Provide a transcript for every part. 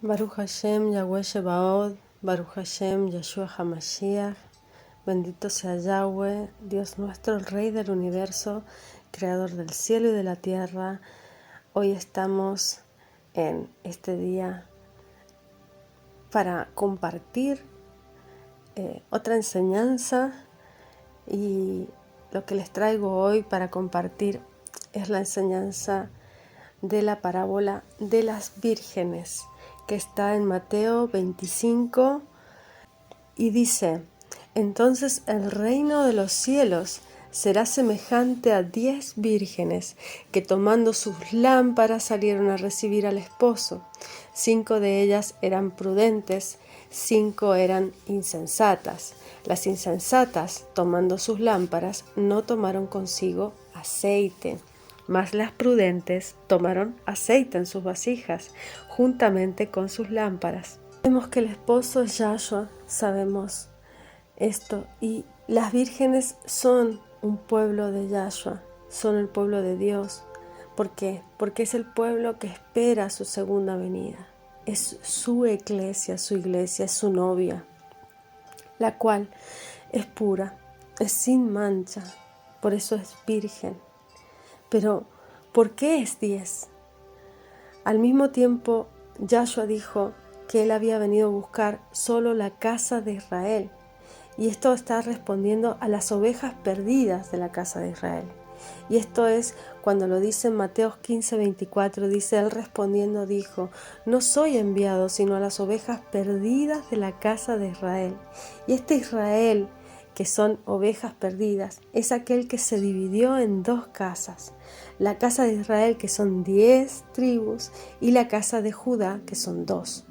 Baruch Hashem, Yahweh Shebaod, Baruch Hashem, Yeshua HaMashiach. Bendito sea Yahweh, Dios nuestro, el Rey del universo, Creador del cielo y de la tierra. Hoy estamos en este día para compartir otra enseñanza, y lo que les traigo hoy para compartir es la enseñanza de la parábola de las vírgenes, que está en Mateo 25, y dice: entonces el reino de los cielos será semejante a 10 vírgenes que, tomando sus lámparas, salieron a recibir al esposo. 5 de ellas eran prudentes, 5 eran insensatas. Las insensatas, tomando sus lámparas, no tomaron consigo aceite, mas las prudentes tomaron aceite en sus vasijas, juntamente con sus lámparas. Sabemos que el esposo es Yahshua, sabemos esto, y las vírgenes son un pueblo de Yahshua, son el pueblo de Dios. ¿Por qué? Porque es el pueblo que espera su segunda venida. Es su iglesia, es su novia, la cual es pura, es sin mancha, por eso es virgen. Pero, ¿por qué es 10? Al mismo tiempo, Yahshua dijo que él había venido a buscar solo la casa de Israel. Y esto está respondiendo a las ovejas perdidas de la casa de Israel. Y esto es cuando lo dice en Mateo 15:24, dice: él respondiendo dijo: no soy enviado sino a las ovejas perdidas de la casa de Israel. Y este Israel, que son ovejas perdidas, es aquel que se dividió en 2 casas. La casa de Israel, que son 10 tribus, y la casa de Judá, que son 2.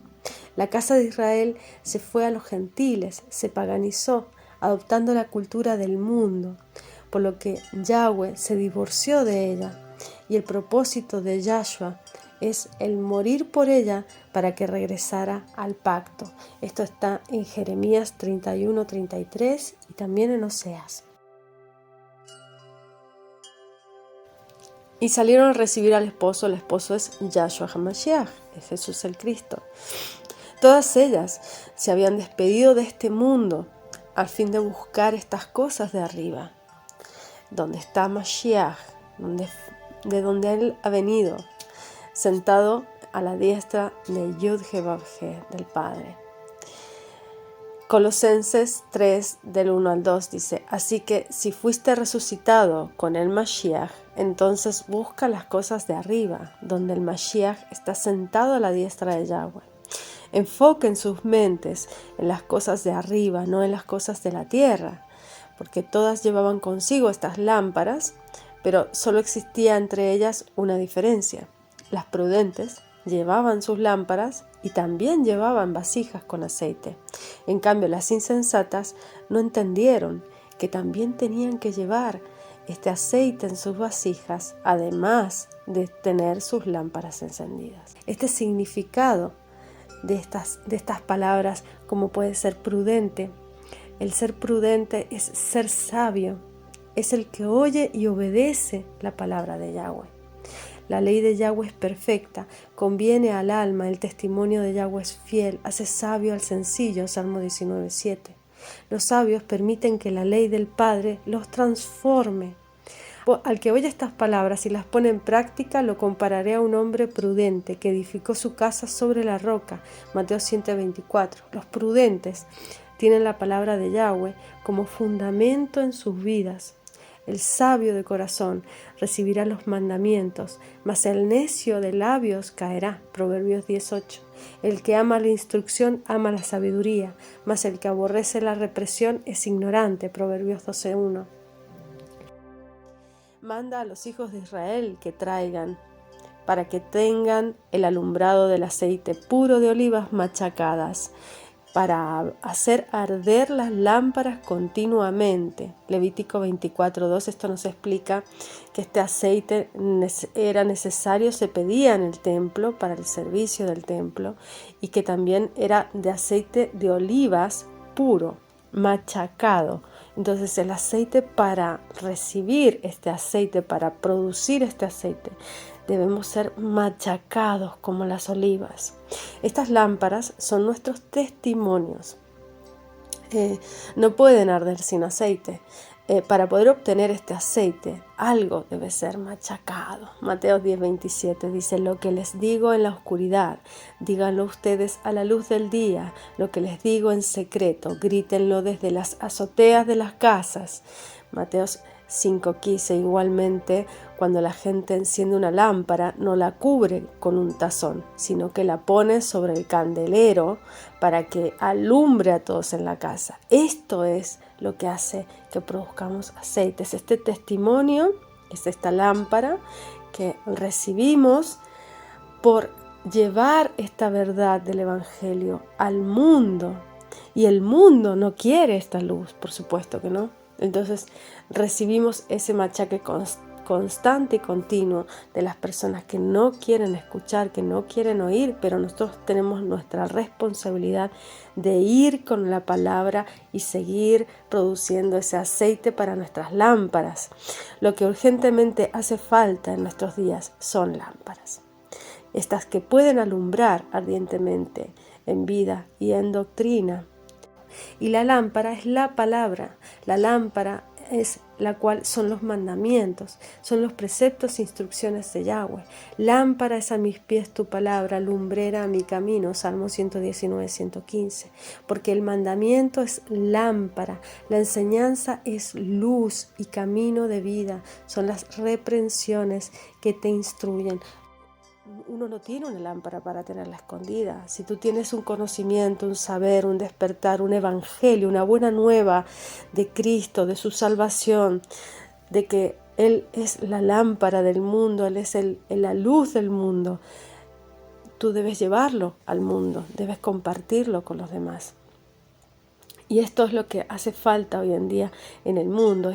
La casa de Israel se fue a los gentiles, se paganizó, adoptando la cultura del mundo, por lo que Yahweh se divorció de ella, y el propósito de Yahshua es el morir por ella para que regresara al pacto. Esto está en Jeremías 31:33 y también en Oseas. Y salieron a recibir al esposo. El esposo es Yahshua HaMashiach, es Jesús el Cristo. Todas ellas se habían despedido de este mundo al fin de buscar estas cosas de arriba, donde está Mashiach, de donde él ha venido, sentado a la diestra de Yud-He-Vav-He, del Padre. Colosenses 3, del 1 al 2 dice: así que si fuiste resucitado con el Mashiach, entonces busca las cosas de arriba, donde el Mashiach está sentado a la diestra de Yahweh. Enfoquen sus mentes en las cosas de arriba, no en las cosas de la tierra, porque todas llevaban consigo estas lámparas, pero solo existía entre ellas una diferencia. Las prudentes llevaban sus lámparas y también llevaban vasijas con aceite. En cambio, las insensatas no entendieron que también tenían que llevar este aceite en sus vasijas, además de tener sus lámparas encendidas. Este significado de estas palabras, como puede ser prudente. El ser prudente es ser sabio, es el que oye y obedece la palabra de Yahweh. La ley de Yahweh es perfecta, conviene al alma, el testimonio de Yahweh es fiel, hace sabio al sencillo, Salmo 19:7. Los sabios permiten que la ley del Padre los transforme. Al que oye estas palabras y las pone en práctica, lo compararé a un hombre prudente que edificó su casa sobre la roca. Mateo 7:24. Los prudentes tienen la palabra de Yahweh como fundamento en sus vidas. El sabio de corazón recibirá los mandamientos, mas el necio de labios caerá. Proverbios 10:8. El que ama la instrucción ama la sabiduría, mas el que aborrece la represión es ignorante. Proverbios 12:1. Manda a los hijos de Israel que traigan, para que tengan el alumbrado del aceite puro de olivas machacadas, para hacer arder las lámparas continuamente. Levítico 24:2. Esto nos explica que este aceite era necesario, se pedía en el templo para el servicio del templo, y que también era de aceite de olivas puro, machacado. Entonces el aceite, para recibir este aceite, para producir este aceite, debemos ser machacados como las olivas. Estas lámparas son nuestros testimonios. No pueden arder sin aceite. Para poder obtener este aceite, algo debe ser machacado. Mateo 10:27 dice: lo que les digo en la oscuridad, díganlo ustedes a la luz del día. Lo que les digo en secreto, grítenlo desde las azoteas de las casas. Mateo 5:15. Igualmente, cuando la gente enciende una lámpara, no la cubre con un tazón, sino que la pone sobre el candelero para que alumbre a todos en la casa. Esto es lo que hace que produzcamos aceite. Es este testimonio, es esta lámpara que recibimos por llevar esta verdad del Evangelio al mundo. Y el mundo no quiere esta luz, por supuesto que no. Entonces recibimos ese machaque constante y continuo de las personas que no quieren escuchar, que no quieren oír, pero nosotros tenemos nuestra responsabilidad de ir con la palabra y seguir produciendo ese aceite para nuestras lámparas. Lo que urgentemente hace falta en nuestros días son lámparas. Estas que pueden alumbrar ardientemente en vida y en doctrina. Y la lámpara es la palabra. La lámpara es la cual son los mandamientos, son los preceptos e instrucciones de Yahweh. Lámpara es a mis pies tu palabra, lumbrera a mi camino. Salmo 119, 115. Porque el mandamiento es lámpara, la enseñanza es luz y camino de vida. Son las reprensiones que te instruyen. Uno no tiene una lámpara para tenerla escondida. Si tú tienes un conocimiento, un saber, un despertar, un evangelio, una buena nueva de Cristo, de su salvación, de que Él es la lámpara del mundo, Él es la luz del mundo, tú debes llevarlo al mundo, debes compartirlo con los demás. Y esto es lo que hace falta hoy en día en el mundo,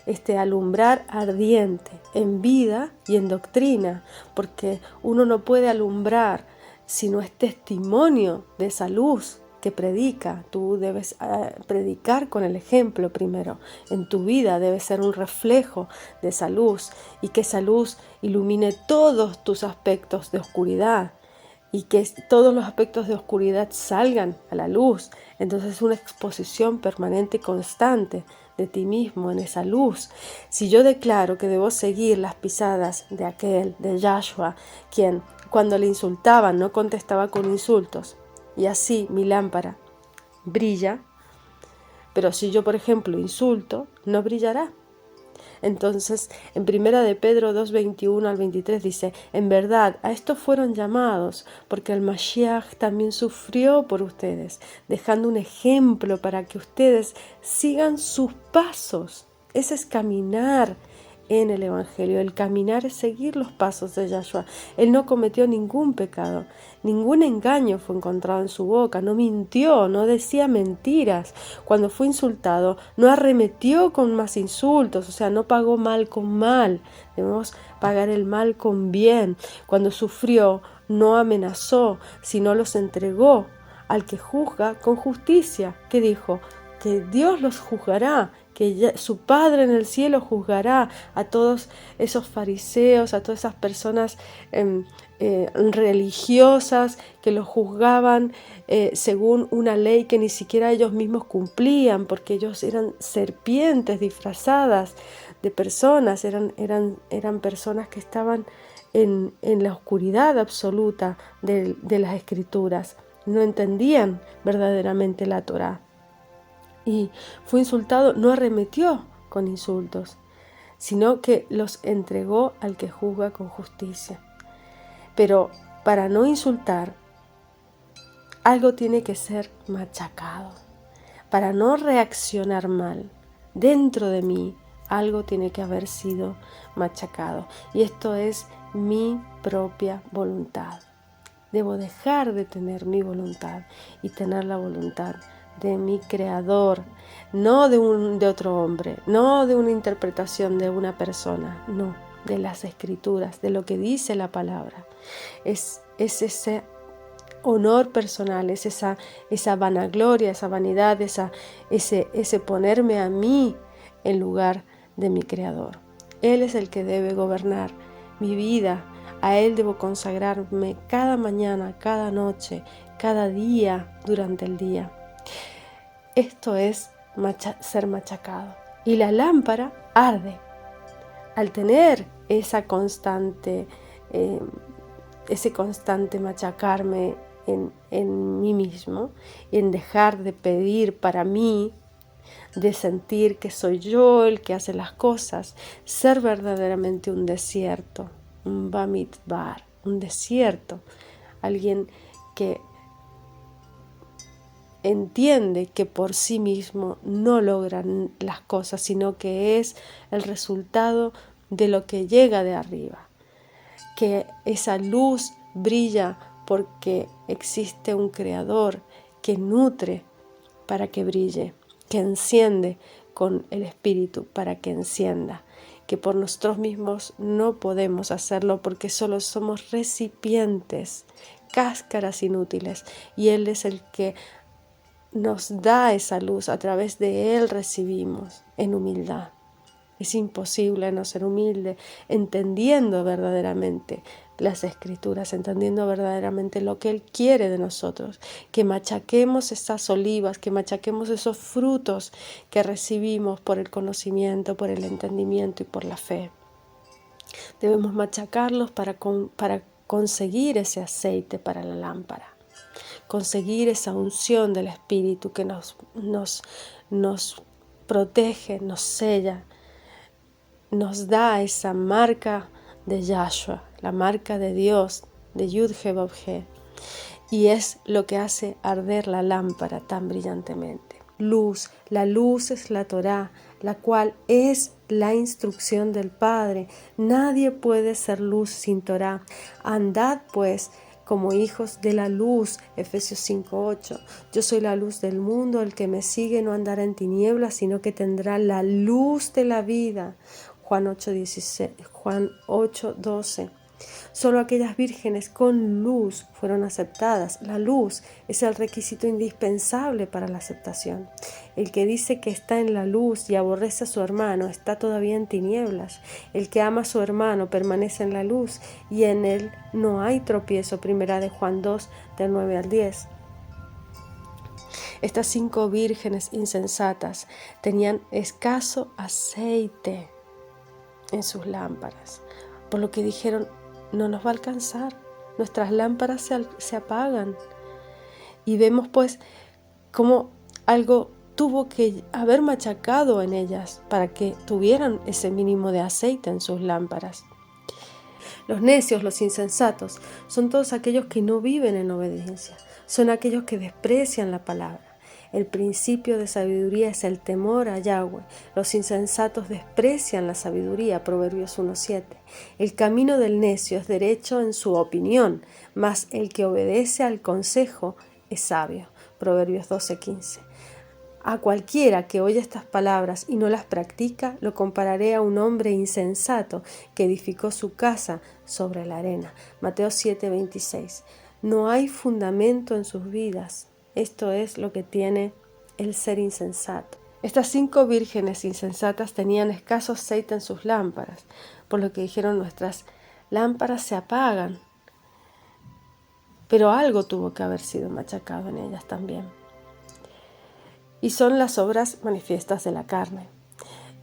este alumbrar ardiente en vida y en doctrina, porque uno no puede alumbrar si no es testimonio de esa luz que predica. Tú debes predicar con el ejemplo primero. En tu vida debe ser un reflejo de esa luz y que esa luz ilumine todos tus aspectos de oscuridad. Y que todos los aspectos de oscuridad salgan a la luz. Entonces es una exposición permanente y constante de ti mismo en esa luz. Si yo declaro que debo seguir las pisadas de aquel, de Yahshua, quien cuando le insultaban no contestaba con insultos, y así mi lámpara brilla, pero si yo, por ejemplo, insulto, no brillará. Entonces, en 1 de Pedro 2:21 al 23 dice: en verdad, a esto fueron llamados, porque el Mashiach también sufrió por ustedes, dejando un ejemplo para que ustedes sigan sus pasos. Ese es caminar en el Evangelio. El caminar es seguir los pasos de Yahshua. Él no cometió ningún pecado, ningún engaño fue encontrado en su boca, no mintió, no decía mentiras. Cuando fue insultado, no arremetió con más insultos, o sea, no pagó mal con mal. Debemos pagar el mal con bien. Cuando sufrió, no amenazó, sino los entregó al que juzga con justicia. ¿Qué dijo? Que Dios los juzgará, que su Padre en el cielo juzgará a todos esos fariseos, a todas esas personas religiosas que los juzgaban según una ley que ni siquiera ellos mismos cumplían, porque ellos eran serpientes disfrazadas de personas, eran personas que estaban en la oscuridad absoluta de las Escrituras, no entendían verdaderamente la Torá. Y fue insultado, no arremetió con insultos, sino que los entregó al que juzga con justicia. Pero para no insultar, algo tiene que ser machacado. Para no reaccionar mal, dentro de mí, algo tiene que haber sido machacado. Y esto es mi propia voluntad. Debo dejar de tener mi voluntad y tener la voluntad de mi Creador, no de otro hombre, no de una interpretación de una persona, no, de las Escrituras, de lo que dice la palabra. Es ese honor personal, es esa vanagloria, esa vanidad, ese ponerme a mí en lugar de mi Creador. Él es el que debe gobernar mi vida A Él debo consagrarme cada mañana, cada noche, cada día durante el día. Esto es ser machacado. Y la lámpara arde. Al tener ese constante machacarme en mí mismo, en dejar de pedir para mí, de sentir que soy yo el que hace las cosas, ser verdaderamente un desierto, un Bamidbar, un desierto, alguien que entiende que por sí mismo no logran las cosas, sino que es el resultado de lo que llega de arriba, que esa luz brilla porque existe un creador que nutre para que brille, que enciende con el espíritu para que encienda, que por nosotros mismos no podemos hacerlo porque solo somos recipientes, cáscaras inútiles, y Él es el que nos da esa luz, a través de Él recibimos en humildad. Es imposible no ser humilde, entendiendo verdaderamente las Escrituras, entendiendo verdaderamente lo que Él quiere de nosotros, que machaquemos esas olivas, que machaquemos esos frutos que recibimos por el conocimiento, por el entendimiento y por la fe. Debemos machacarlos para conseguir ese aceite para la lámpara, conseguir esa unción del Espíritu que nos protege, nos sella, nos da esa marca de Yahshua, la marca de Dios, de Yud-He-Vav-He, y es lo que hace arder la lámpara tan brillantemente. Luz, la luz es la Torá, la cual es la instrucción del Padre. Nadie puede ser luz sin Torá. Andad pues como hijos de la luz, Efesios 5:8. Yo soy la luz del mundo, el que me sigue no andará en tinieblas, sino que tendrá la luz de la vida. Juan 8:12. Solo aquellas vírgenes con luz fueron aceptadas. La luz es el requisito indispensable para la aceptación. El que dice que está en la luz y aborrece a su hermano está todavía en tinieblas. El que ama a su hermano permanece en la luz y en él no hay tropiezo. Primera de Juan 2, del 9 al 10. Estas 5 vírgenes insensatas tenían escaso aceite en sus lámparas, por lo que dijeron: no nos va a alcanzar, nuestras lámparas se apagan. Y vemos pues cómo algo tuvo que haber machacado en ellas para que tuvieran ese mínimo de aceite en sus lámparas. Los necios, los insensatos, son todos aquellos que no viven en obediencia, son aquellos que desprecian la palabra. El principio de sabiduría es el temor a Yahweh. Los insensatos desprecian la sabiduría, Proverbios 1:7. El camino del necio es derecho en su opinión, mas el que obedece al consejo es sabio, Proverbios 12:15. A cualquiera que oye estas palabras y no las practica, lo compararé a un hombre insensato que edificó su casa sobre la arena, Mateo 7:26. No hay fundamento en sus vidas. Esto es lo que tiene el ser insensato. Estas 5 vírgenes insensatas tenían escaso aceite en sus lámparas, por lo que dijeron: nuestras lámparas se apagan. Pero algo tuvo que haber sido machacado en ellas también. Y son las obras manifiestas de la carne.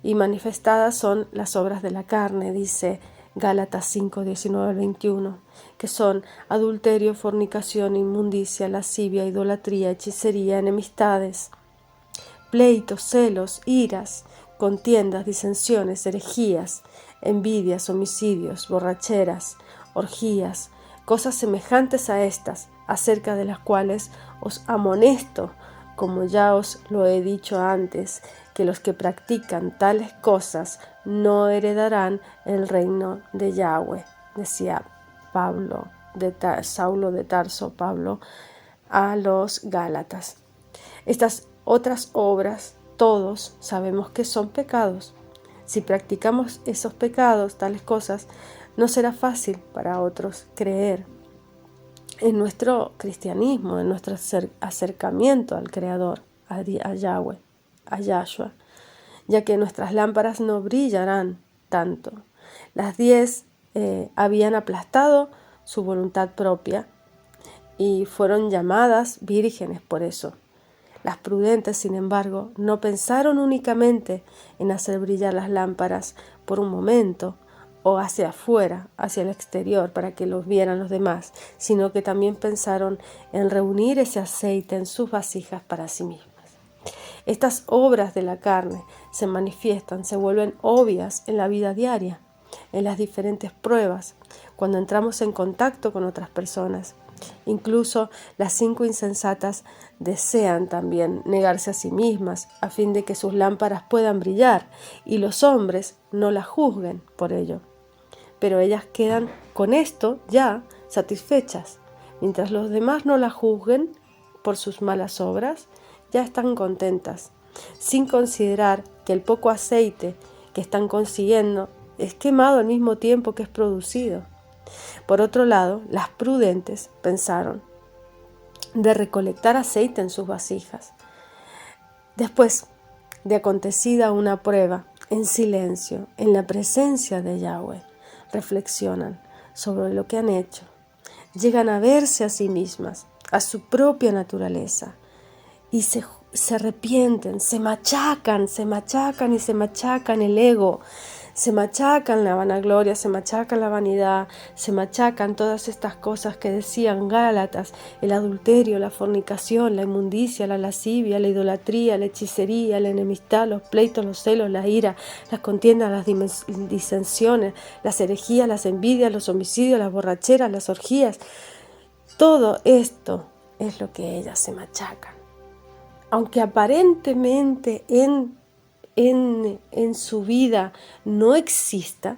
Y manifestadas son las obras de la carne, dice Gálatas 5, 19 al 21, que son adulterio, fornicación, inmundicia, lascivia, idolatría, hechicería, enemistades, pleitos, celos, iras, contiendas, disensiones, herejías, envidias, homicidios, borracheras, orgías, cosas semejantes a estas, acerca de las cuales os amonesto, como ya os lo he dicho antes, que los que practican tales cosas no heredarán el reino de Yahweh, decía Saulo de Tarso, Pablo, a los Gálatas. Estas otras obras, todos sabemos que son pecados. Si practicamos esos pecados, tales cosas, no será fácil para otros creer en nuestro cristianismo, en nuestro acercamiento al Creador, a Yahweh, a Yahshua, ya que nuestras lámparas no brillarán tanto. Las 10 habían aplastado su voluntad propia y fueron llamadas vírgenes por eso. Las prudentes, sin embargo, no pensaron únicamente en hacer brillar las lámparas por un momento o hacia afuera, hacia el exterior, para que los vieran los demás, sino que también pensaron en reunir ese aceite en sus vasijas para sí mismas. Estas obras de la carne se manifiestan, se vuelven obvias en la vida diaria, en las diferentes pruebas, cuando entramos en contacto con otras personas. Incluso las 5 insensatas desean también negarse a sí mismas a fin de que sus lámparas puedan brillar y los hombres no las juzguen por ello. Pero ellas quedan con esto ya satisfechas. Mientras los demás no las juzguen por sus malas obras, ya están contentas, sin considerar que el poco aceite que están consiguiendo es quemado al mismo tiempo que es producido. Por otro lado, las prudentes pensaron de recolectar aceite en sus vasijas. Después de acontecida una prueba, en silencio, en la presencia de Yahweh, reflexionan sobre lo que han hecho. Llegan a verse a sí mismas, a su propia naturaleza, y se arrepienten, se machacan y se machacan el ego, se machacan la vanagloria, se machacan la vanidad, se machacan todas estas cosas que decían Gálatas, el adulterio, la fornicación, la inmundicia, la lascivia, la idolatría, la hechicería, la enemistad, los pleitos, los celos, la ira, las contiendas, las disensiones, las herejías, las envidias, los homicidios, las borracheras, las orgías. Todo esto es lo que ellas se machacan. Aunque aparentemente en su vida no exista,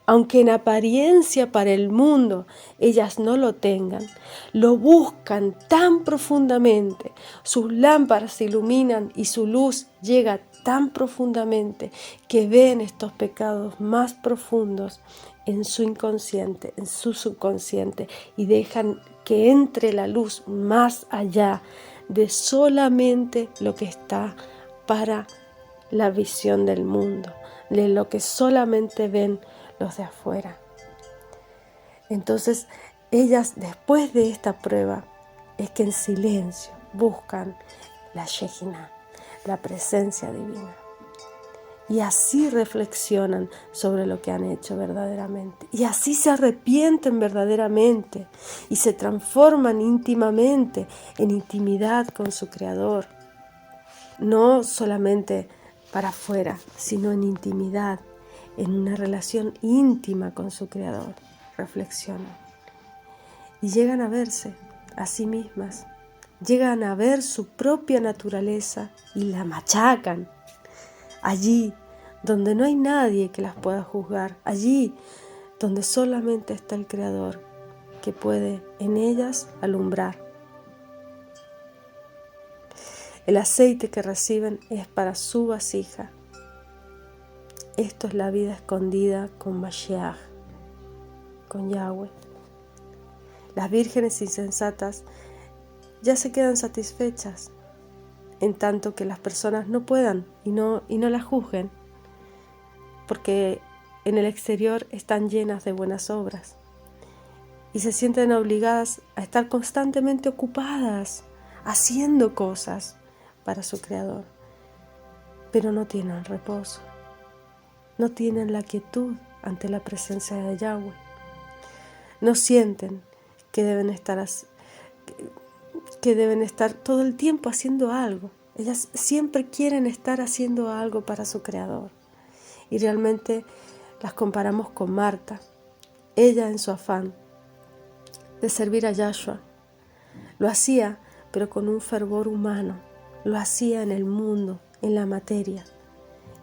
aunque en apariencia para el mundo ellas no lo tengan, lo buscan tan profundamente, sus lámparas se iluminan y su luz llega tan profundamente que ven estos pecados más profundos en su inconsciente, en su subconsciente, y dejan que entre la luz más allá de solamente lo que está para la visión del mundo, de lo que solamente ven los de afuera. Entonces, ellas, después de esta prueba, es que en silencio buscan la Shejina, la presencia divina. Y así reflexionan sobre lo que han hecho verdaderamente. Y así se arrepienten verdaderamente y se transforman íntimamente en intimidad con su Creador. No solamente para afuera, sino en intimidad, en una relación íntima con su Creador. Reflexionan. Y llegan a verse a sí mismas. Llegan a ver su propia naturaleza y la machacan. Allí donde no hay nadie que las pueda juzgar, allí donde solamente está el Creador que puede en ellas alumbrar. El aceite que reciben es para su vasija. Esto es la vida escondida con Mashiach, con Yahweh. Las vírgenes insensatas ya se quedan satisfechas, en tanto que las personas no puedan y no las juzguen, porque en el exterior están llenas de buenas obras y se sienten obligadas a estar constantemente ocupadas, haciendo cosas para su Creador, pero no tienen reposo, no tienen la quietud ante la presencia de Yahweh, no sienten que deben estar todo el tiempo haciendo algo. Ellas siempre quieren estar haciendo algo para su Creador. Y realmente las comparamos con Marta. Ella, en su afán de servir a Yahshua, lo hacía, pero con un fervor humano. Lo hacía en el mundo, en la materia.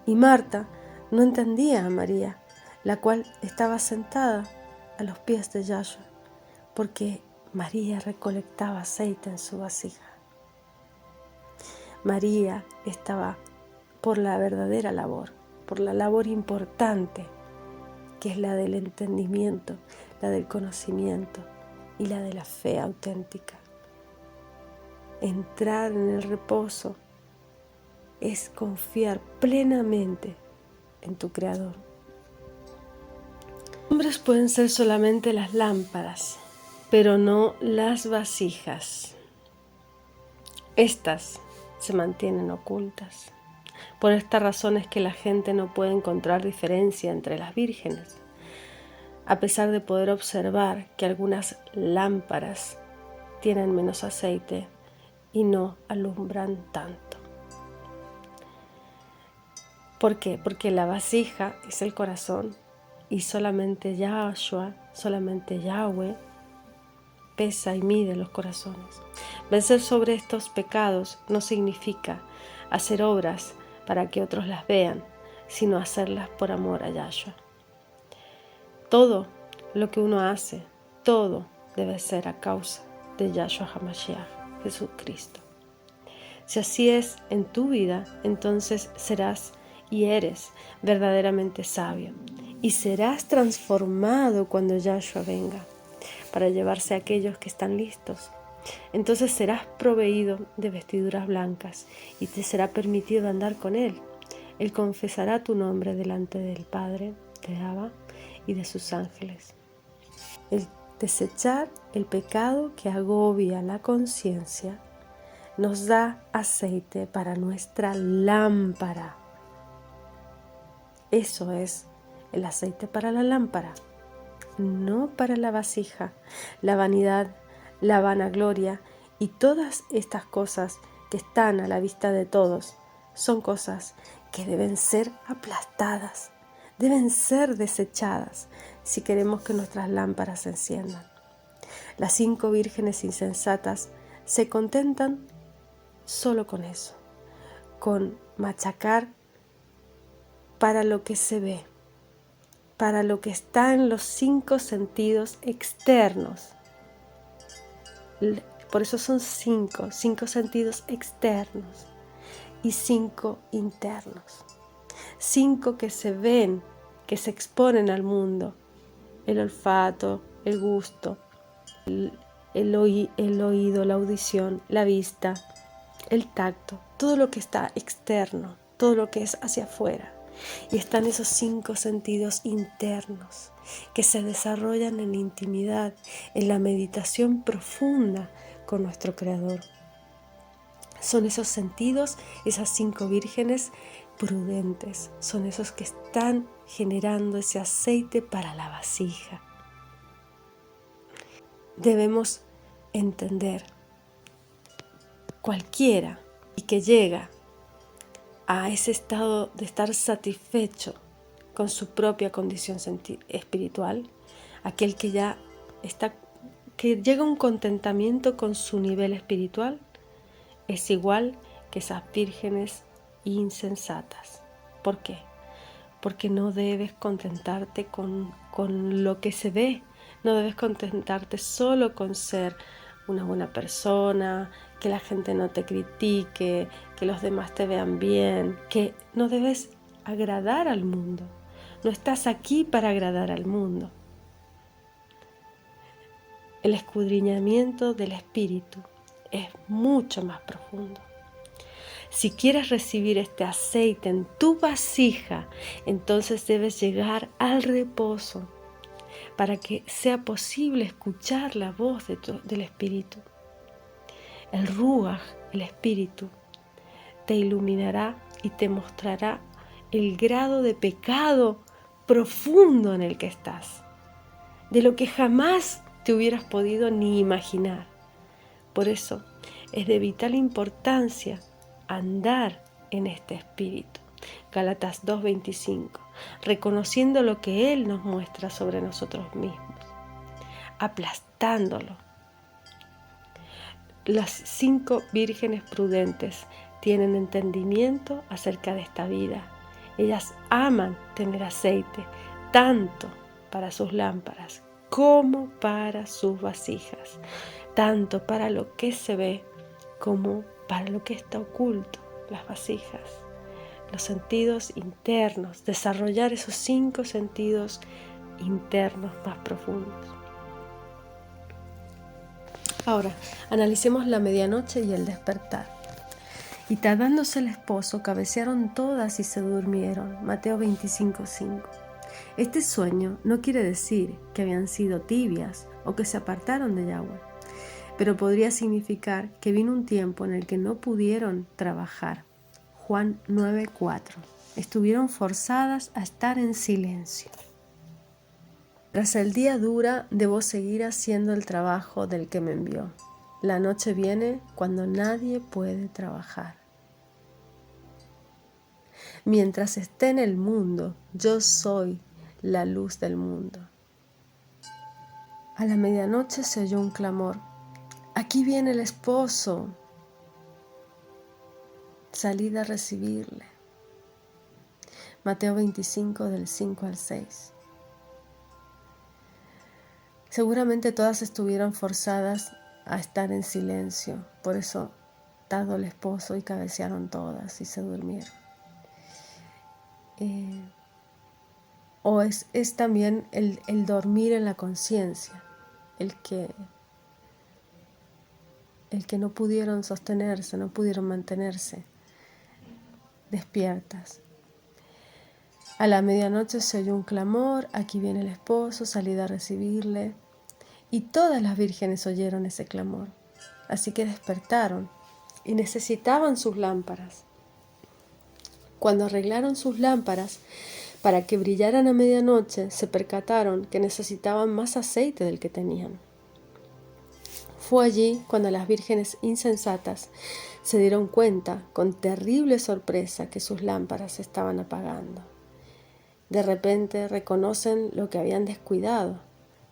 Y Marta no entendía a María, la cual estaba sentada a los pies de Yahshua, porque María recolectaba aceite en su vasija. María estaba por la verdadera labor, por la labor importante, que es la del entendimiento, la del conocimiento y la de la fe auténtica. Entrar en el reposo es confiar plenamente en tu Creador. Hombres pueden ser solamente las lámparas, pero no las vasijas. Estas se mantienen ocultas. Por esta razón es que la gente no puede encontrar diferencia entre las vírgenes, a pesar de poder observar que algunas lámparas tienen menos aceite y no alumbran tanto. ¿Por qué? Porque la vasija es el corazón y solamente Yahshua, solamente Yahweh pesa y mide los corazones. Vencer sobre estos pecados no significa hacer obras para que otros las vean, sino hacerlas por amor a Yahshua. Todo lo que uno hace, todo debe ser a causa de Yahshua HaMashiach, Jesucristo. Si así es en tu vida, entonces serás y eres verdaderamente sabio y serás transformado cuando Yahshua venga para llevarse a aquellos que están listos. Entonces serás proveído de vestiduras blancas y te será permitido andar con Él. Él confesará tu nombre delante del Padre, de Abba y de sus ángeles. El desechar el pecado que agobia la conciencia nos da aceite para nuestra lámpara. Eso es el aceite para la lámpara, no para la vasija, la vanidad, la vanagloria y todas estas cosas que están a la vista de todos son cosas que deben ser aplastadas, deben ser desechadas si queremos que nuestras lámparas se enciendan. Las 5 vírgenes insensatas se contentan solo con eso, con machacar para lo que se ve, para lo que está en los 5 sentidos externos. Por eso son 5 sentidos externos y 5 internos. 5 que se ven, que se exponen al mundo: el olfato, el gusto, el oído, la audición, la vista, el tacto, todo lo que está externo, todo lo que es hacia afuera. Y están esos 5 sentidos internos que se desarrollan en la intimidad, en la meditación profunda con nuestro Creador. Son esos sentidos, esas 5 vírgenes prudentes, son esos que están generando ese aceite para la vasija. Debemos entender, cualquiera y que llega a ese estado de estar satisfecho con su propia condición espiritual, aquel que ya está, que llega a un contentamiento con su nivel espiritual, es igual que esas vírgenes insensatas. ¿Por qué? Porque no debes contentarte con lo que se ve, no debes contentarte solo con ser una buena persona, que la gente no te critique, que los demás te vean bien, que no debes agradar al mundo. No estás aquí para agradar al mundo. El escudriñamiento del espíritu es mucho más profundo. Si quieres recibir este aceite en tu vasija, entonces debes llegar al reposo para que sea posible escuchar la voz del Espíritu. El Ruach, el Espíritu, te iluminará y te mostrará el grado de pecado profundo en el que estás, de lo que jamás te hubieras podido ni imaginar. Por eso es de vital importancia andar en este espíritu. Gálatas 2:25, reconociendo lo que Él nos muestra sobre nosotros mismos, aplastándolo. Las 5 vírgenes prudentes tienen entendimiento acerca de esta vida. Ellas aman tener aceite, tanto para sus lámparas como para sus vasijas, tanto para lo que se ve como para lo que está oculto, las vasijas, los sentidos internos, desarrollar esos 5 sentidos internos más profundos. Ahora, analicemos la medianoche y el despertar. Y tardándose el esposo, cabecearon todas y se durmieron. Mateo 25:5. Este sueño no quiere decir que habían sido tibias o que se apartaron de Yahweh, pero podría significar que vino un tiempo en el que no pudieron trabajar. Juan 9:4. Estuvieron forzadas a estar en silencio. Tras el día dura, debo seguir haciendo el trabajo del que me envió. La noche viene cuando nadie puede trabajar. Mientras esté en el mundo, yo soy la luz del mundo. A la medianoche se oyó un clamor. Aquí viene el esposo. Salid a recibirle. Mateo 25 del 5 al 6. Seguramente todas estuvieron forzadas a estar en silencio, por eso tardó el esposo y cabecearon todas y se durmieron. O es también el dormir en la conciencia, el que no pudieron sostenerse, no pudieron mantenerse despiertas. A la medianoche se oyó un clamor, aquí viene el esposo, salid a recibirle. Y todas las vírgenes oyeron ese clamor, así que despertaron y necesitaban sus lámparas. Cuando arreglaron sus lámparas para que brillaran a medianoche, se percataron que necesitaban más aceite del que tenían. Fue allí cuando las vírgenes insensatas se dieron cuenta, con terrible sorpresa, que sus lámparas se estaban apagando. De repente reconocen lo que habían descuidado.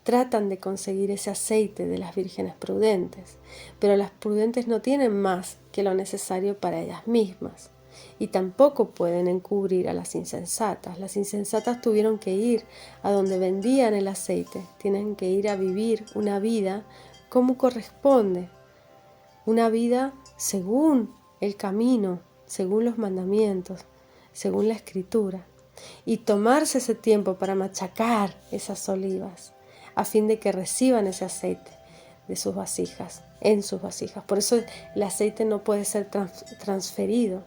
Tratan de conseguir ese aceite de las vírgenes prudentes, pero las prudentes no tienen más que lo necesario para ellas mismas y tampoco pueden encubrir a las insensatas. Las insensatas tuvieron que ir a donde vendían el aceite, tienen que ir a vivir una vida como corresponde, una vida según el camino, según los mandamientos, según la Escritura, y tomarse ese tiempo para machacar esas olivas, a fin de que reciban ese aceite de sus vasijas, en sus vasijas. Por eso el aceite no puede ser transferido.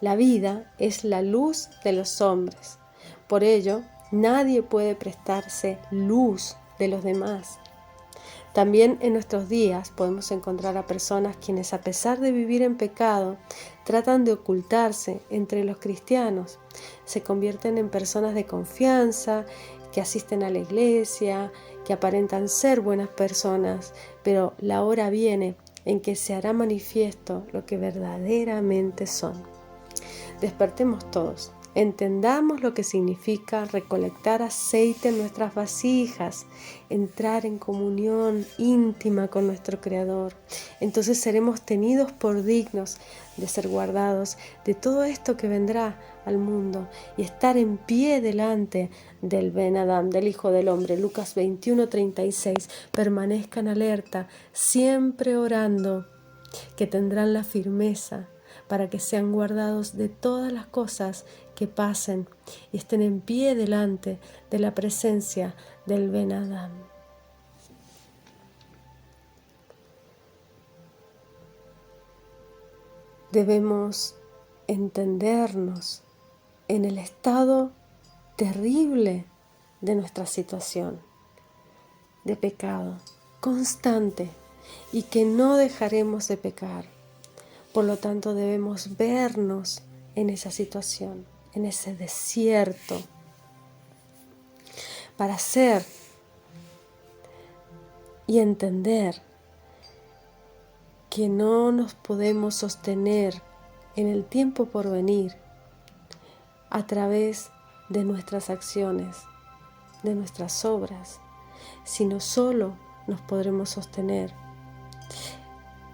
La vida es la luz de los hombres. Por ello, nadie puede prestarse luz de los demás. También en nuestros días podemos encontrar a personas quienes, a pesar de vivir en pecado, tratan de ocultarse entre los cristianos. Se convierten en personas de confianza, que asisten a la iglesia, que aparentan ser buenas personas, pero la hora viene en que se hará manifiesto lo que verdaderamente son. Despertemos todos. Entendamos lo que significa recolectar aceite en nuestras vasijas, entrar en comunión íntima con nuestro Creador. Entonces seremos tenidos por dignos de ser guardados de todo esto que vendrá al mundo y estar en pie delante del Ben Adam, del Hijo del Hombre. Lucas 21:36. Permanezcan alerta, siempre orando, que tendrán la firmeza para que sean guardados de todas las cosas que pasen y estén en pie delante de la presencia del Ben Adam. Debemos entendernos en el estado terrible de nuestra situación de pecado constante y que no dejaremos de pecar. Por lo tanto, debemos vernos en esa situación, en ese desierto, para ser y entender que no nos podemos sostener en el tiempo por venir a través de nuestras acciones, de nuestras obras, sino solo nos podremos sostener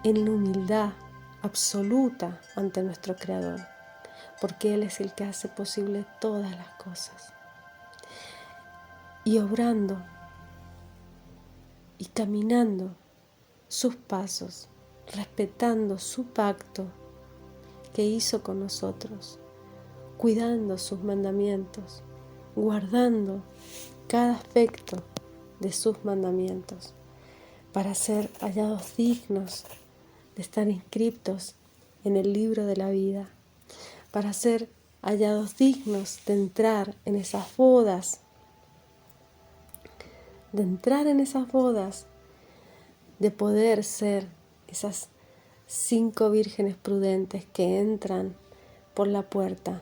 en la humildad absoluta ante nuestro Creador, porque Él es el que hace posible todas las cosas. Y obrando y caminando sus pasos, respetando su pacto que hizo con nosotros, cuidando sus mandamientos, guardando cada aspecto de sus mandamientos, para ser hallados dignos de estar inscritos en el libro de la vida, para ser hallados dignos de entrar en esas bodas de entrar en esas bodas, de poder ser esas 5 vírgenes prudentes que entran por la puerta,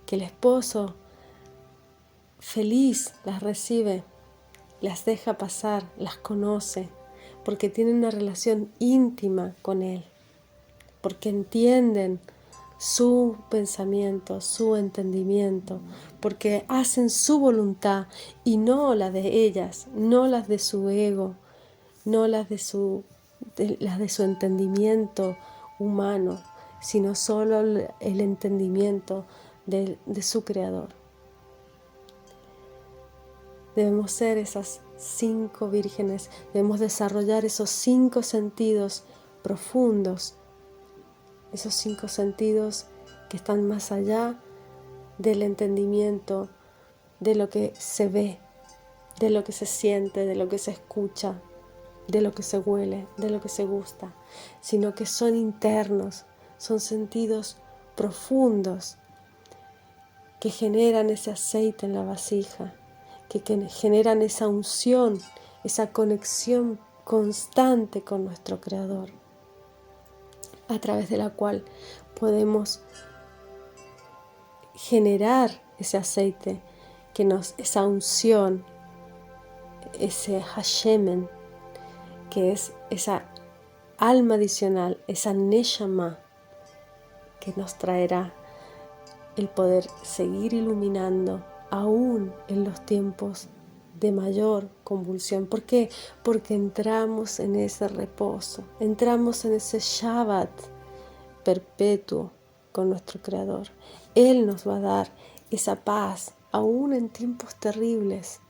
que el esposo feliz las recibe, las deja pasar, las conoce, porque tienen una relación íntima con él, porque entienden su pensamiento, su entendimiento, porque hacen su voluntad y no la de ellas, no las de su ego, no las de su entendimiento humano, sino solo el entendimiento de su Creador. Debemos ser esas 5 vírgenes, debemos desarrollar esos 5 sentidos profundos, esos 5 sentidos que están más allá del entendimiento, de lo que se ve, de lo que se siente, de lo que se escucha, de lo que se huele, de lo que se gusta, sino que son internos, son sentidos profundos que generan ese aceite en la vasija, que generan esa unción, esa conexión constante con nuestro Creador, a través de la cual podemos generar ese aceite, esa unción, ese Hashemen, que es esa alma adicional, esa Neshama, que nos traerá el poder seguir iluminando aún en los tiempos de mayor convulsión. ¿Por qué? Porque entramos en ese reposo, entramos en ese Shabbat perpetuo con nuestro Creador. Él nos va a dar esa paz, aún en tiempos terribles.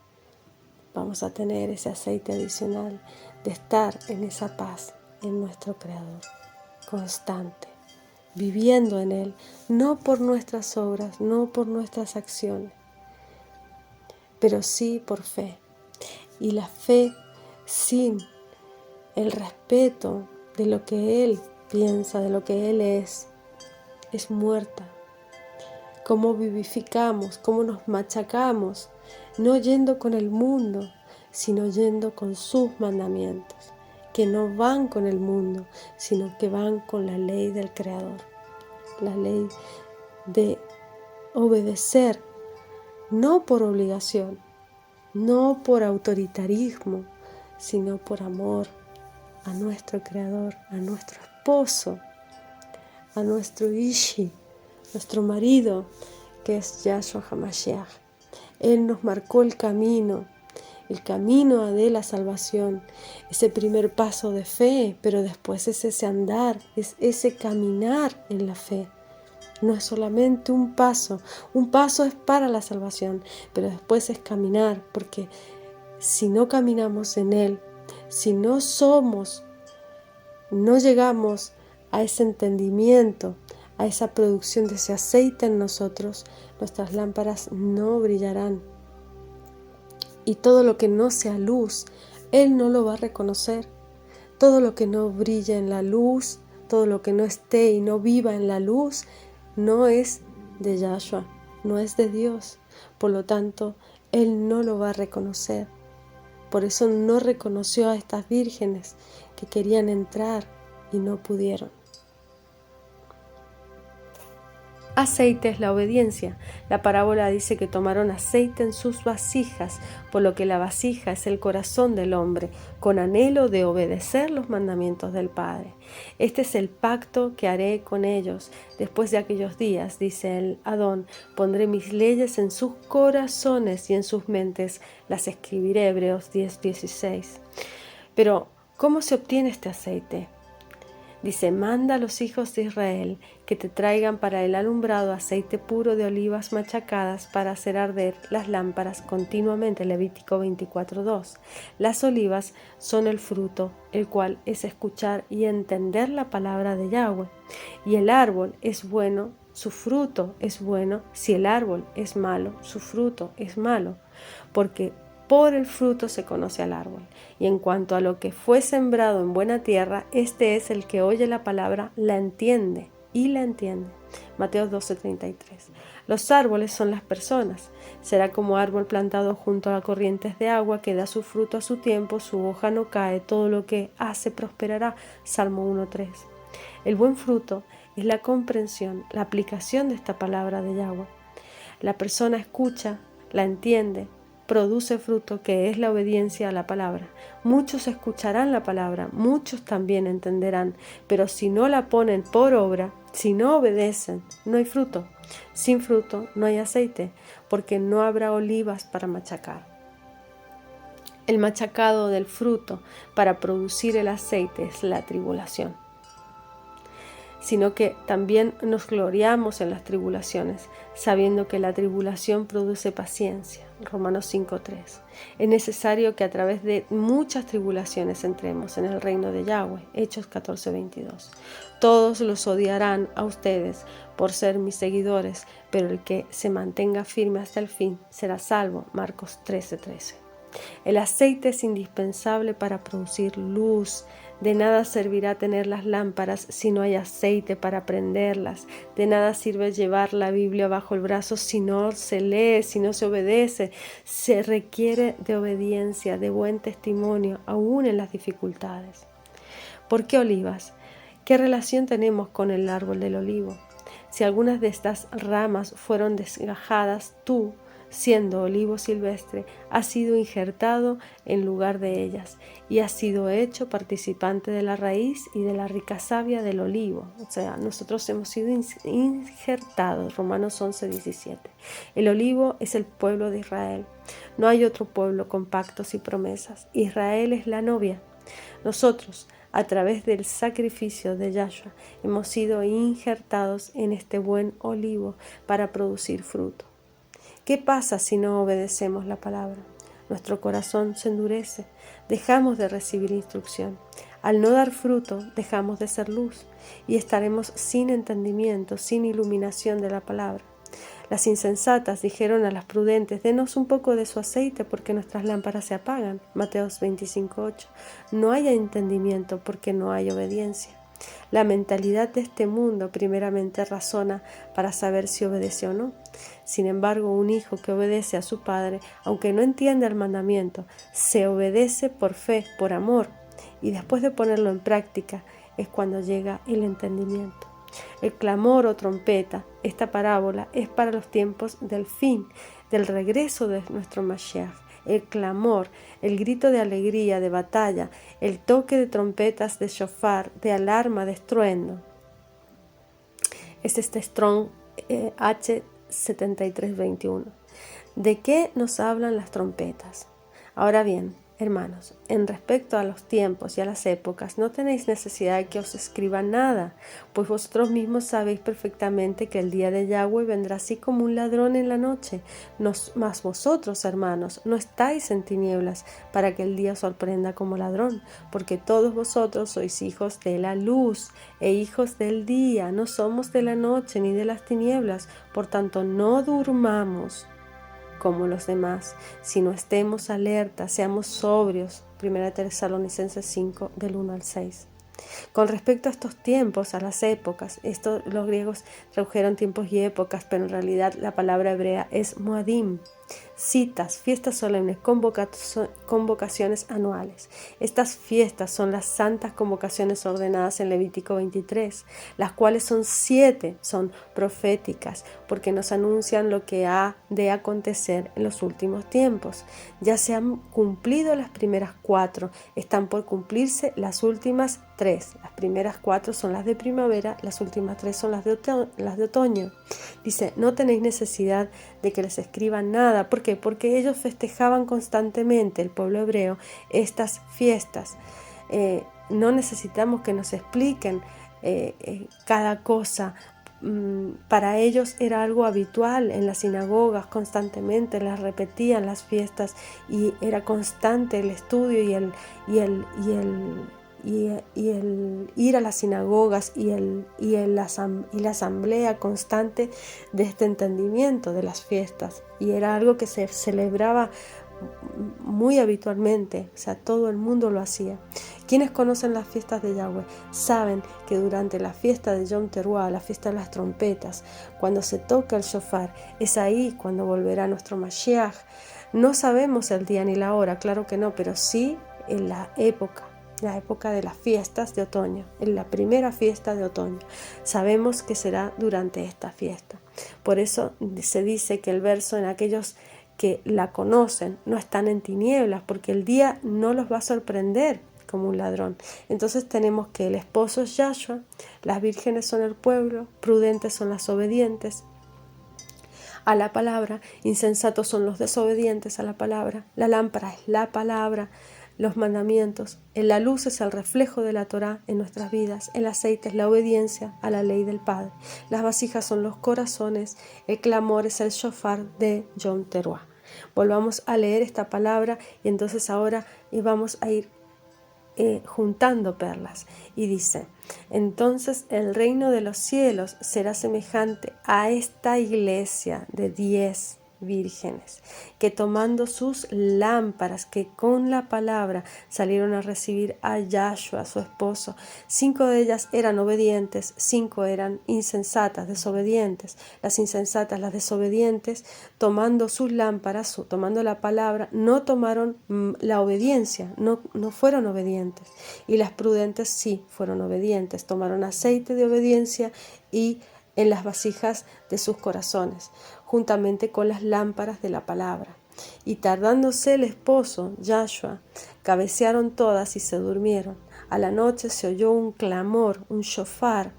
Vamos a tener ese aceite adicional de estar en esa paz en nuestro Creador, constante, viviendo en Él, no por nuestras obras, no por nuestras acciones, pero sí por fe. Y la fe sin el respeto de lo que Él piensa, de lo que Él es muerta. Cómo vivificamos, cómo nos machacamos, no yendo con el mundo, sino yendo con sus mandamientos, que no van con el mundo, sino que van con la ley del Creador, la ley de obedecer, no por obligación, no por autoritarismo, sino por amor a nuestro Creador, a nuestro esposo, a nuestro Ishi, nuestro marido, que es Yahshua HaMashiach. Él nos marcó el camino de la salvación, ese primer paso de fe, pero después es ese andar, es ese caminar en la fe. No es solamente un paso es para la salvación, pero después es caminar, porque si no caminamos en Él, si no llegamos a ese entendimiento, a esa producción de ese aceite en nosotros, nuestras lámparas no brillarán. Y todo lo que no sea luz, Él no lo va a reconocer. Todo lo que no brille en la luz, todo lo que no esté y no viva en la luz, no es de Yahshua, no es de Dios. Por lo tanto, Él no lo va a reconocer. Por eso no reconoció a estas vírgenes que querían entrar y no pudieron. Aceite es la obediencia. La parábola dice que tomaron aceite en sus vasijas, por lo que la vasija es el corazón del hombre, con anhelo de obedecer los mandamientos del Padre. Este es el pacto que haré con ellos después de aquellos días, dice el Adón. Pondré mis leyes en sus corazones y en sus mentes las escribiré. Hebreos 10:16. Pero, ¿cómo se obtiene este aceite? Dice, manda a los hijos de Israel que te traigan para el alumbrado aceite puro de olivas machacadas para hacer arder las lámparas continuamente. Levítico 24:2. Las olivas son el fruto, el cual es escuchar y entender la palabra de Yahweh. Y el árbol es bueno, su fruto es bueno. Si el árbol es malo, su fruto es malo, porque por el fruto se conoce al árbol. Y en cuanto a lo que fue sembrado en buena tierra, este es el que oye la palabra, la entiende y la entiende. Mateo 12:33. Los árboles son las personas. Será como árbol plantado junto a corrientes de agua que da su fruto a su tiempo, su hoja no cae, todo lo que hace prosperará. Salmo 1:3. El buen fruto es la comprensión, la aplicación de esta palabra de Yahweh. La persona escucha, la entiende, produce fruto, que es la obediencia a la palabra. Muchos escucharán la palabra, muchos también entenderán, pero si no la ponen por obra, si no obedecen, no hay fruto. Sin fruto no hay aceite, porque no habrá olivas para machacar. El machacado del fruto para producir el aceite es la tribulación, sino que también nos gloriamos en las tribulaciones, sabiendo que la tribulación produce paciencia. Romanos 5:3. Es necesario que a través de muchas tribulaciones entremos en el reino de Yahweh. Hechos 14:22. Todos los odiarán a ustedes por ser mis seguidores, pero el que se mantenga firme hasta el fin será salvo. Marcos 13:13. El aceite es indispensable para producir luz. De nada servirá tener las lámparas si no hay aceite para prenderlas. De nada sirve llevar la Biblia bajo el brazo si no se lee, si no se obedece. Se requiere de obediencia, de buen testimonio, aún en las dificultades. ¿Por qué olivas? ¿Qué relación tenemos con el árbol del olivo? Si algunas de estas ramas fueron desgajadas, tú, siendo olivo silvestre, has sido injertado en lugar de ellas y has sido hecho participante de la raíz y de la rica savia del olivo. O sea, nosotros hemos sido injertados. Romanos 11:17. El olivo es el pueblo de Israel. No hay otro pueblo con pactos y promesas. Israel es la novia. Nosotros, a través del sacrificio de Yahshua, hemos sido injertados en este buen olivo para producir fruto. ¿Qué pasa si no obedecemos la palabra? Nuestro corazón se endurece, dejamos de recibir instrucción. Al no dar fruto, dejamos de ser luz y estaremos sin entendimiento, sin iluminación de la palabra. Las insensatas dijeron a las prudentes: denos un poco de su aceite porque nuestras lámparas se apagan. Mateos 25:8. No hay entendimiento porque no hay obediencia. La mentalidad de este mundo primeramente razona para saber si obedece o no. Sin embargo, un hijo que obedece a su padre, aunque no entienda el mandamiento, se obedece por fe, por amor, y después de ponerlo en práctica es cuando llega el entendimiento. El clamor o trompeta, esta parábola, es para los tiempos del fin, del regreso de nuestro Mashiach. El clamor, el grito de alegría, de batalla, el toque de trompetas, de shofar, de alarma, de estruendo. Es este Strong H7321. ¿De qué nos hablan las trompetas? Ahora bien, hermanos, en respecto a los tiempos y a las épocas, no tenéis necesidad de que os escriba nada, pues vosotros mismos sabéis perfectamente que el día de Yahweh vendrá así como un ladrón en la noche. Mas vosotros, hermanos, no estáis en tinieblas para que el día os sorprenda como ladrón, porque todos vosotros sois hijos de la luz e hijos del día, no somos de la noche ni de las tinieblas, por tanto no durmamos como los demás, sino estemos alertas, seamos sobrios. 1 Tesalonicenses 5, del 1 al 6. Con respecto a estos tiempos, a las épocas, los griegos tradujeron tiempos y épocas, pero en realidad la palabra hebrea es moadim. Citas, fiestas solemnes, convocaciones anuales. Estas fiestas son las santas convocaciones ordenadas en Levítico 23, las cuales son 7, son proféticas, porque nos anuncian lo que ha de acontecer en los últimos tiempos. Ya se han cumplido las primeras 4, están por cumplirse las últimas 3. Las primeras 4 son las de primavera, las últimas 3 son las de otoño. Dice, no tenéis necesidad de que les escriban nada. ¿Por qué? Porque ellos festejaban constantemente, el pueblo hebreo, estas fiestas. No necesitamos que nos expliquen cada cosa. Para ellos era algo habitual en las sinagogas, constantemente las repetían las fiestas y era constante el estudio y el ir a las sinagogas y la asamblea constante de este entendimiento de las fiestas, y era algo que se celebraba muy habitualmente, o sea, todo el mundo lo hacía. Quienes conocen las fiestas de Yahweh saben que durante la fiesta de Yom Teruah, la fiesta de las trompetas, cuando se toca el shofar, es ahí cuando volverá nuestro Mashiach. No sabemos el día ni la hora, claro que no, pero sí en la época de las fiestas de otoño, en la primera fiesta de otoño. Sabemos que será durante esta fiesta. Por eso se dice que el verso en aquellos que la conocen no están en tinieblas, porque el día no los va a sorprender como un ladrón. Entonces tenemos que el esposo es Yahshua, las vírgenes son el pueblo, prudentes son las obedientes a la palabra, insensatos son los desobedientes a la palabra, la lámpara es la palabra, los mandamientos, en la luz es el reflejo de la Torá en nuestras vidas, el aceite es la obediencia a la ley del Padre, las vasijas son los corazones, el clamor es el shofar de Yom Teruah. Volvamos a leer esta palabra y entonces ahora vamos a ir juntando perlas, y dice: entonces el reino de los cielos será semejante a esta iglesia de 10 vírgenes que tomando sus lámparas, que con la palabra salieron a recibir a Yahshua, su esposo. 5 de ellas eran obedientes, 5 eran insensatas, desobedientes. Las insensatas, las desobedientes, tomando sus lámparas, tomando la palabra, no tomaron la obediencia, no fueron obedientes. Y las prudentes sí fueron obedientes, tomaron aceite de obediencia y en las vasijas de sus corazones, juntamente con las lámparas de la palabra. Y tardándose el esposo, Yahshua, cabecearon todas y se durmieron. A la noche se oyó un clamor, un shofar,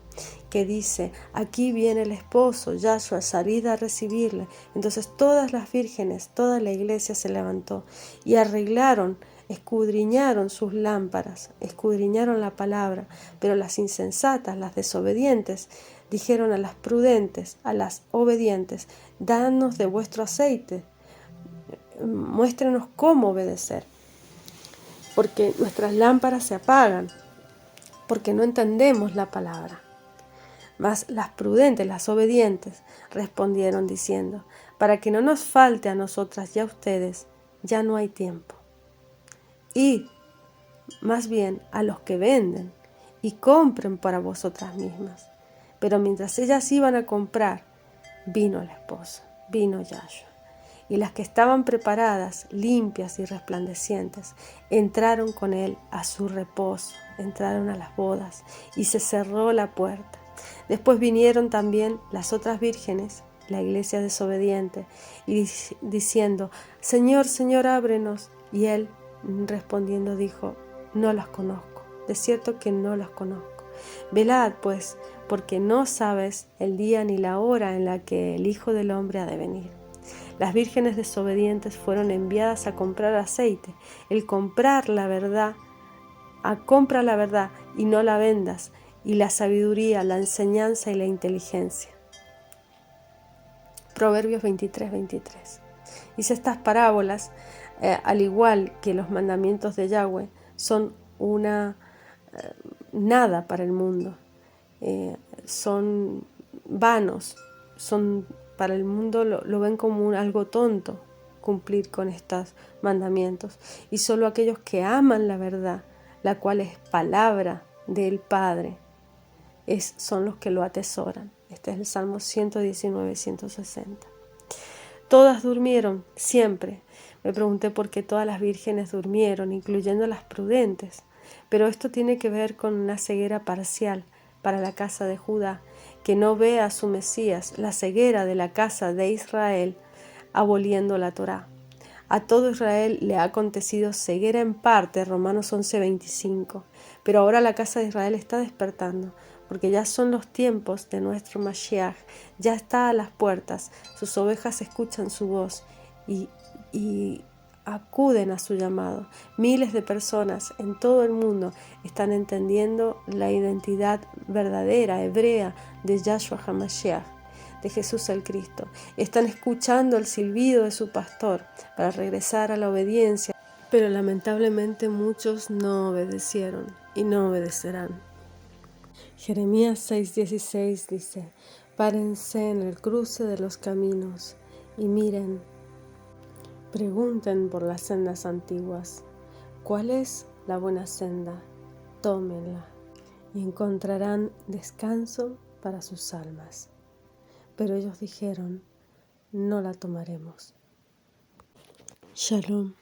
que dice: aquí viene el esposo, Yahshua, salid a recibirle. Entonces todas las vírgenes, toda la iglesia se levantó y arreglaron, escudriñaron sus lámparas, escudriñaron la palabra, pero las insensatas, las desobedientes, dijeron a las prudentes, a las obedientes: danos de vuestro aceite, muéstrenos cómo obedecer, porque nuestras lámparas se apagan, porque no entendemos la palabra. Mas las prudentes, las obedientes, respondieron diciendo: para que no nos falte a nosotras y a ustedes, ya no hay tiempo. Id más bien a los que venden y compren para vosotras mismas. Pero mientras ellas iban a comprar, vino el esposo, vino Yahshua. Y las que estaban preparadas, limpias y resplandecientes, entraron con él a su reposo, entraron a las bodas, y se cerró la puerta. Después vinieron también las otras vírgenes, la iglesia desobediente, y diciendo: Señor, Señor, ábrenos. Y él, respondiendo, dijo: no las conozco, de cierto que no las conozco. Velad, pues, porque no sabes el día ni la hora en la que el Hijo del Hombre ha de venir. Las vírgenes desobedientes fueron enviadas a comprar aceite. El comprar la verdad, compra la verdad y no la vendas, y la sabiduría, la enseñanza y la inteligencia. Proverbios 23:23. Dice: estas parábolas, al igual que los mandamientos de Yahweh, son una nada para el mundo, son vanos, son para el mundo lo ven como algo tonto cumplir con estos mandamientos, y solo aquellos que aman la verdad, la cual es palabra del Padre, son los que lo atesoran. Este es el Salmo 119, 160. Todas durmieron, siempre. Me pregunté por qué todas las vírgenes durmieron, incluyendo las prudentes. Pero esto tiene que ver con una ceguera parcial para la casa de Judá, que no ve a su Mesías, la ceguera de la casa de Israel, aboliendo la Torá. A todo Israel le ha acontecido ceguera en parte, Romanos 11:25. Pero ahora la casa de Israel está despertando, porque ya son los tiempos de nuestro Mashiach, ya está a las puertas, sus ovejas escuchan su voz y acuden a su llamado. Miles de personas en todo el mundo están entendiendo la identidad verdadera, hebrea, de Yahshua HaMashiach, de Jesús el Cristo. Están escuchando el silbido de su pastor para regresar a la obediencia, pero lamentablemente muchos no obedecieron y no obedecerán. Jeremías 6:16 dice: párense en el cruce de los caminos y miren, pregunten por las sendas antiguas, ¿cuál es la buena senda tómenla y encontrarán descanso para sus almas. Pero ellos dijeron, no la tomaremos. Shalom.